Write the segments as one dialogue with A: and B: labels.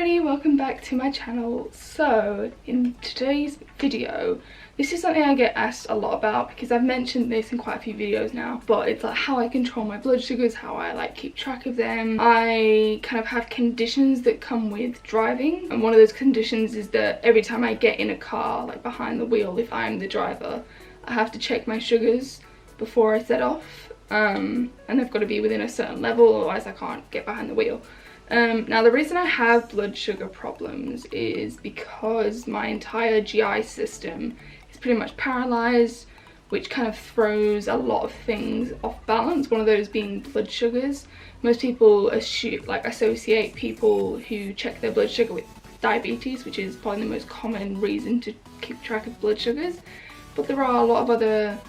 A: Alrighty, welcome back to my channel. So in today's video, this is something I get asked a lot about because I've mentioned this in quite a few videos now, but it's like how I control my blood sugars, how I like keep track of them. I kind of have conditions that come with driving, and one of those conditions is that every time I get in a car, like behind the wheel, if I'm the driver, I have to check my sugars before I set off, and they've got to be within a certain level, otherwise I can't get behind the wheel. Now the reason I have blood sugar problems is because my entire GI system is pretty much paralyzed, which kind of throws a lot of things off balance, one of those being blood sugars. Most people associate people who check their blood sugar with diabetes, which is probably the most common reason to keep track of blood sugars, but there are a lot of other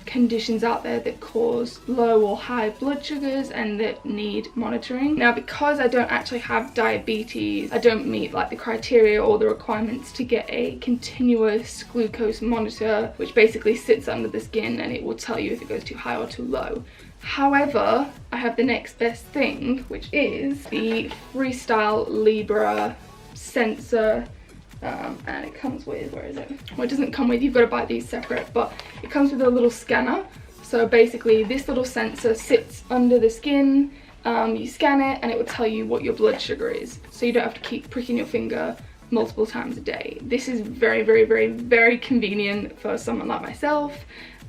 A: conditions out there that cause low or high blood sugars and that need monitoring. Now because I don't actually have diabetes, I don't meet like the criteria or the requirements to get a continuous glucose monitor, which basically sits under the skin and it will tell you if it goes too high or too low. However, I have the next best thing, which is the FreeStyle Libre sensor. And it comes with, where is it? Well, it doesn't come with, you've got to buy these separate, but it comes with a little scanner. So basically this little sensor sits under the skin, you scan it and it will tell you what your blood sugar is, so you don't have to keep pricking your finger multiple times a day. This is very, very, very, very convenient for someone like myself,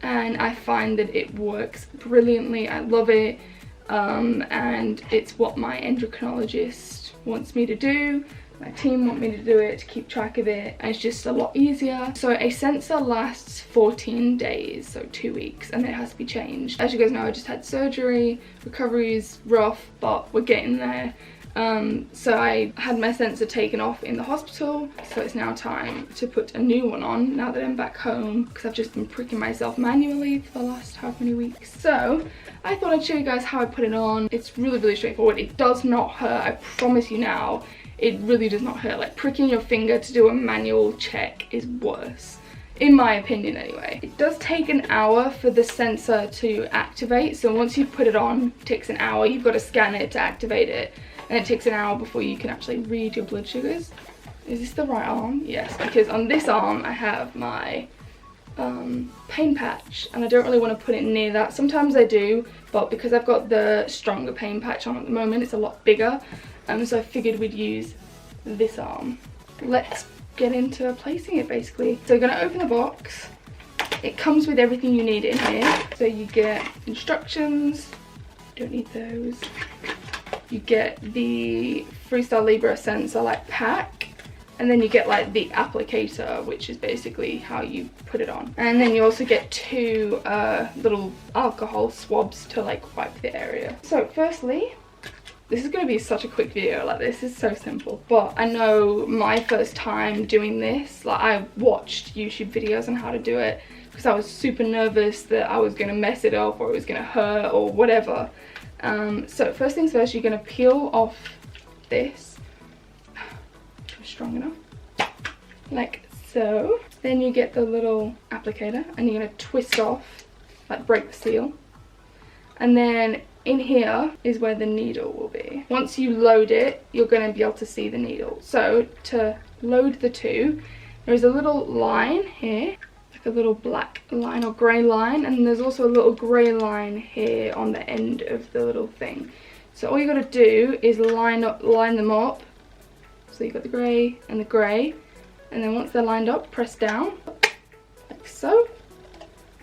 A: and I find that it works brilliantly. I love it, and it's what my endocrinologist wants me to do. My team want me to do it, to keep track of it, and it's just a lot easier. So a sensor lasts 14 days, so 2 weeks, and then it has to be changed. As you guys know, I just had surgery. Recovery is rough, but we're getting there. So I had my sensor taken off in the hospital, so it's now time to put a new one on now that I'm back home, because I've just been pricking myself manually for the last how many weeks. So I thought I'd show you guys how I put it on. It's really, really straightforward. It does not hurt, I promise you now. It really does not hurt. Like, pricking your finger to do a manual check is worse, in my opinion anyway. It does take an hour for the sensor to activate, so once you put it on, it takes an hour. You've got to scan it to activate it, and it takes an hour before you can actually read your blood sugars. Is this the right arm? Yes, because on this arm I have my pain patch, and I don't really want to put it near that. Sometimes I do, but because I've got the stronger pain patch on at the moment, it's a lot bigger. So I figured we'd use this arm. Let's get into placing it basically. So you're going to open the box. It comes with everything you need in here. So you get instructions, don't need those. You get the FreeStyle Libre sensor like pack, and then you get like the applicator, which is basically how you put it on. And then you also get two little alcohol swabs to like wipe the area. So firstly, this is going to be such a quick video, like this is so simple, but I know my first time doing this, like I watched YouTube videos on how to do it because I was super nervous that I was going to mess it up or it was going to hurt or whatever. So first things first, you're going to peel off this, strong enough, like so. Then you get the little applicator and you're going to twist off, like break the seal, and then in here is where the needle will be. Once you load it, you're going to be able to see the needle. So to load the two, there's a little line here, like a little black line or grey line, and there's also a little grey line here on the end of the little thing. So all you got to do is line them up. So you've got the grey, and then once they're lined up, press down like so.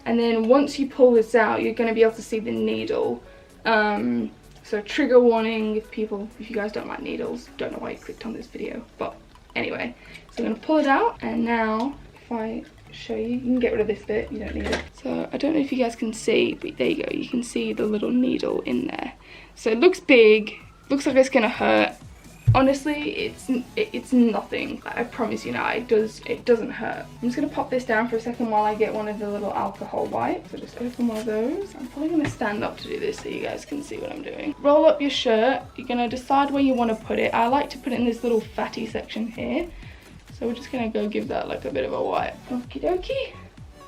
A: And then once you pull this out, you're going to be able to see the needle. So trigger warning if you guys don't like needles. Don't know why you clicked on this video, but anyway. So I'm going to pull it out, and now if I show you, you can get rid of this bit, you don't need it. So I don't know if you guys can see, but there you go, you can see the little needle in there. So it looks big, looks like it's going to hurt. Honestly, it's nothing. I promise you now, it doesn't hurt. I'm just gonna pop this down for a second while I get one of the little alcohol wipes. So just open one of those. I'm probably gonna stand up to do this so you guys can see what I'm doing. Roll up your shirt. You're gonna decide where you want to put it. I like to put it in this little fatty section here. So we're just gonna go give that like a bit of a wipe. Okie dokie.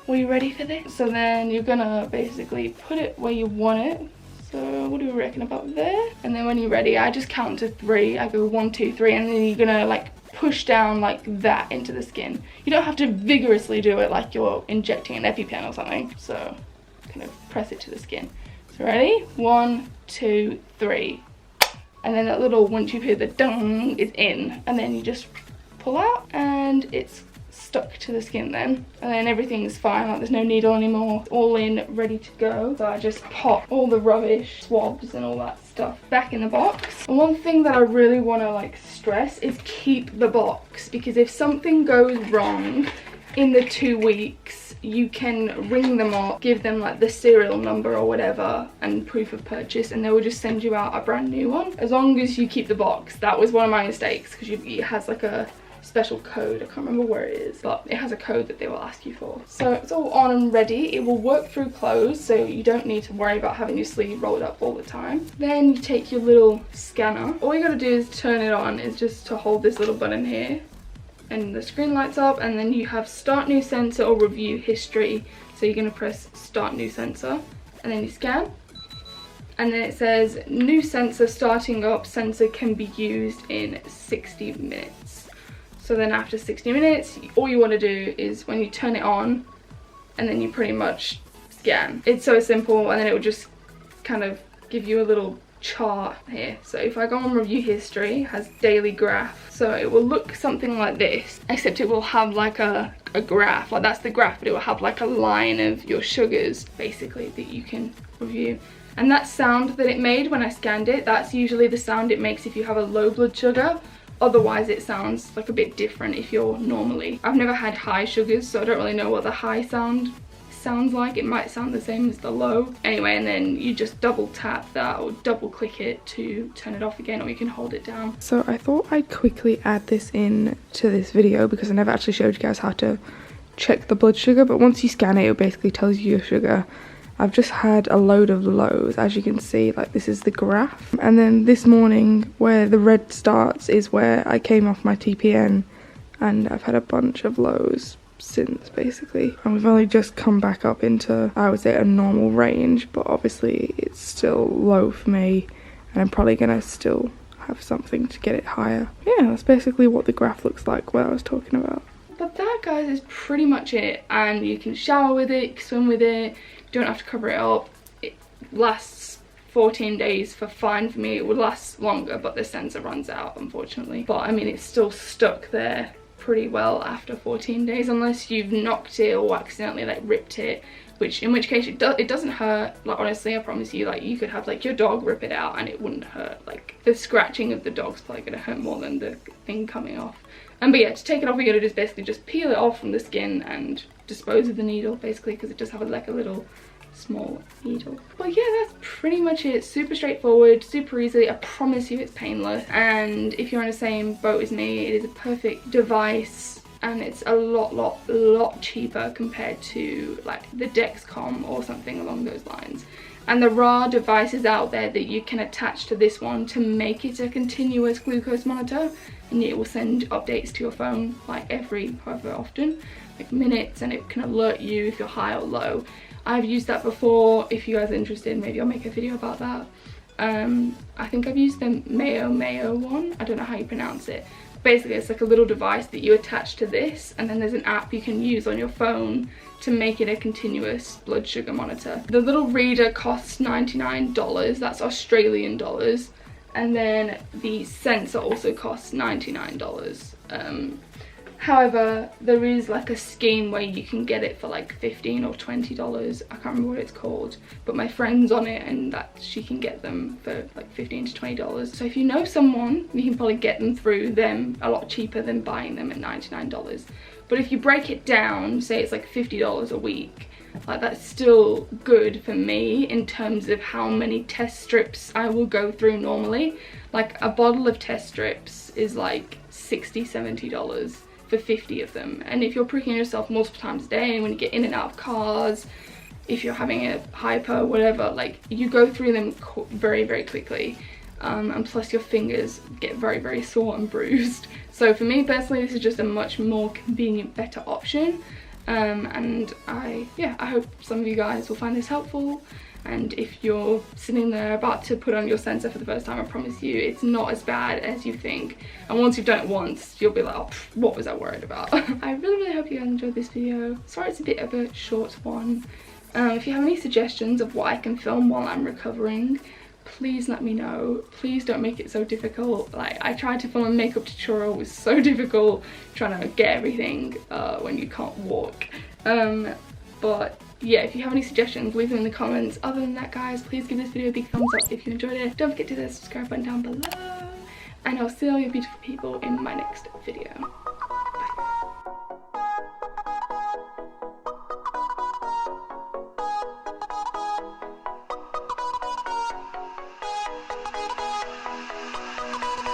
A: Are you ready for this? So then you're gonna basically put it where you want it. So what do we reckon, about there? And then when you're ready, I just count to 3. I go 1, 2, 3, and then you're gonna like push down like that into the skin. You don't have to vigorously do it like you're injecting an EpiPen or something. So kind of press it to the skin. So ready? 1, 2, 3. And then that little, once you've heard the dung, is in. And then you just pull out and it's stuck to the skin then. And then everything's fine, like there's no needle anymore. It's all in, ready to go. So I just pop all the rubbish, swabs and all that stuff back in the box. And one thing that I really want to like stress is keep the box, because if something goes wrong in the 2 weeks, you can ring them up, give them like the serial number or whatever and proof of purchase, and they will just send you out a brand new one, as long as you keep the box. That was one of my mistakes, because it has like a special code. I can't remember where it is, but it has a code that they will ask you for. So it's all on and ready. It will work through clothes, so you don't need to worry about having your sleeve rolled up all the time. Then you take your little scanner. All you gotta do is turn it on, is just to hold this little button here, and the screen lights up, and then you have start new sensor or review history. So you're going to press start new sensor, and then you scan, and then it says new sensor starting up, sensor can be used in 60 minutes. So then after 60 minutes, all you want to do is when you turn it on, and then you pretty much scan. It's so simple, and then it will just kind of give you a little chart here. So if I go on review history, it has daily graph, so it will look something like this, except it will have like a graph, like that's the graph, but it will have like a line of your sugars basically that you can review. And that sound that it made when I scanned it, that's usually the sound it makes if you have a low blood sugar. Otherwise it sounds like a bit different if you're normally. I've never had high sugars, so I don't really know what the high sounds like. It might sound the same as the low. Anyway, and then you just double tap that or double click it to turn it off again, or you can hold it down. So I thought I'd quickly add this in to this video, because I never actually showed you guys how to check the blood sugar, but once you scan it, it basically tells you your sugar. I've just had a load of lows, as you can see, like this is the graph. And then this morning, where the red starts is where I came off my TPN, and I've had a bunch of lows since basically, and we've only just come back up into, I would say, a normal range, but obviously it's still low for me, and I'm probably gonna still have something to get it higher. Yeah, that's basically what the graph looks like, what I was talking about. But that, guys, is pretty much it. And you can shower with it, swim with it, you don't have to cover it up. It lasts 14 days for fine. For me it would last longer, but the sensor runs out, unfortunately. But I mean, it's still stuck there pretty well after 14 days, unless you've knocked it or accidentally like ripped it, in which case it doesn't hurt. Like, honestly, I promise you, like, you could have like your dog rip it out and it wouldn't hurt. Like, the scratching of the dog's probably gonna hurt more than the thing coming off. But yeah, to take it off, you gotta just basically just peel it off from the skin and dispose of the needle, basically, because it does have like a little small needle. But yeah, that's pretty much it. Super straightforward, super easy. I promise you it's painless, and if you're in the same boat as me, it is a perfect device, and it's a lot cheaper compared to like the Dexcom or something along those lines. And there are devices out there that you can attach to this one to make it a continuous glucose monitor, and it will send updates to your phone like every however often, like minutes, and it can alert you if you're high or low. I've used that before. If you guys are interested, maybe I'll make a video about that. I think I've used the Mayo one. I don't know how you pronounce it. Basically, it's like a little device that you attach to this, and then there's an app you can use on your phone to make it a continuous blood sugar monitor. The little reader costs $99, that's Australian dollars, and then the sensor also costs $99. However, there is like a scheme where you can get it for like $15 or $20. I can't remember what it's called, but my friend's on it, and that she can get them for like $15 to $20. So if you know someone, you can probably get them through them a lot cheaper than buying them at $99. But if you break it down, say it's like $50 a week, like that's still good for me in terms of how many test strips I will go through normally. Like a bottle of test strips is like $60, $70 for 50 of them. And if you're pricking yourself multiple times a day, and when you get in and out of cars, if you're having a hypo, whatever, like you go through them very quickly. And plus your fingers get very sore and bruised. So for me personally, this is just a much more convenient, better option. And I hope some of you guys will find this helpful. and if you're sitting there about to put on your sensor for the first time, I promise you it's not as bad as you think, and once you've done it once you'll be like, oh, what was I worried about? I really hope you guys enjoyed this video. Sorry it's a bit of a short one. If you have any suggestions of what I can film while I'm recovering, please let me know. Please don't make it so difficult. Like, I tried to film a makeup tutorial, it was so difficult trying to get everything when you can't walk. But yeah, if you have any suggestions, leave them in the comments. Other than that, guys, please give this video a big thumbs up if you enjoyed it. Don't forget to hit the subscribe button down below, and I'll see all you beautiful people in my next video.